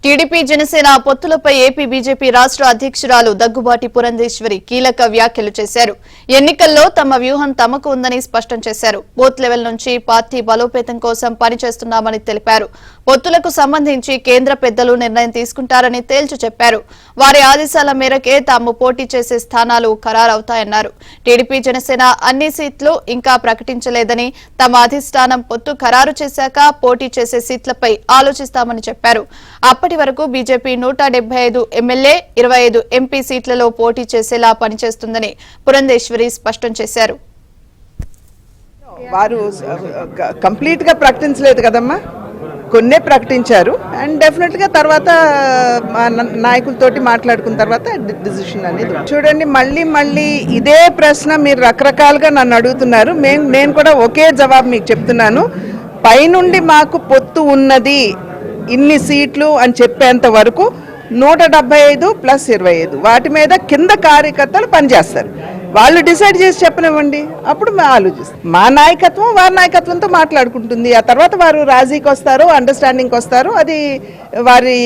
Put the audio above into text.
TDP Janasena పొత్తులపై AP BJP రాష్ట్ర అధ్యక్షురాలు దగ్గుబాటి పురంధేశ్వరి కీలక వ్యాఖ్యలు చేశారు. ఎన్నికల్లో తమ వ్యూహం తమకు ఉందని స్పష్టం చేశారు. బూత్ లెవెల్ నుంచి పార్టీ బలోపేతం కోసం పనిచేస్తున్నామని తెలిపారు. పొత్తులకు సంబంధించి కేంద్ర పెద్దలు నిర్ణయం తీసుకుంటారని తేల్చి చెప్పారు. వారి ఆదేశాల మేరకే తాము పోటీ చేసే స్థానాలు ఖరారవుతాయన్నారు. టీడీపీ జనసేన అన్ని సీట్లు ఇంకా ప్రకటించలేదని, తమ అధిష్టానం పొత్తు ఖరారు చేశాక పోటీ చేసే సీట్లపై ఆలోచిస్తామని చెప్పారు. అప్పటి వరకు బీజేపీ 175 ఎమ్మెల్యే 25 ఎంపీ సీట్లలో పోటీ చేసేలా పనిచేస్తుందని పురంధేశ్వరి స్పష్టం చేశారు. వారు కంప్లీట్ గా ప్రకటించలేదు కదమ్మా, కొన్నే ప్రకటించారు. అండ్ డెఫినెట్ గా తర్వాత నాయకులతోటి మాట్లాడుకున్న తర్వాత డిసిషన్ అనేది చూడండి. మళ్ళీ ఇదే ప్రశ్న మీరు రకరకాలుగా నన్ను అడుగుతున్నారు. నేను కూడా ఒకే జవాబు మీకు చెప్తున్నాను. పైనుండి మాకు పొత్తు ఉన్నది ఇన్ని సీట్లు అని చెప్పేంత వరకు 175 + 25 వాటి మీద కింద కార్యకర్తలు పనిచేస్తారు. వాళ్ళు డిసైడ్ చేసి చెప్పనివ్వండి, అప్పుడు మేము ఆలోచిస్తాం. మా నాయకత్వం వారి నాయకత్వంతో మాట్లాడుకుంటుంది. ఆ తర్వాత వారు రాజీకి వస్తారు, అండర్స్టాండింగ్కి వస్తారు. అది వారి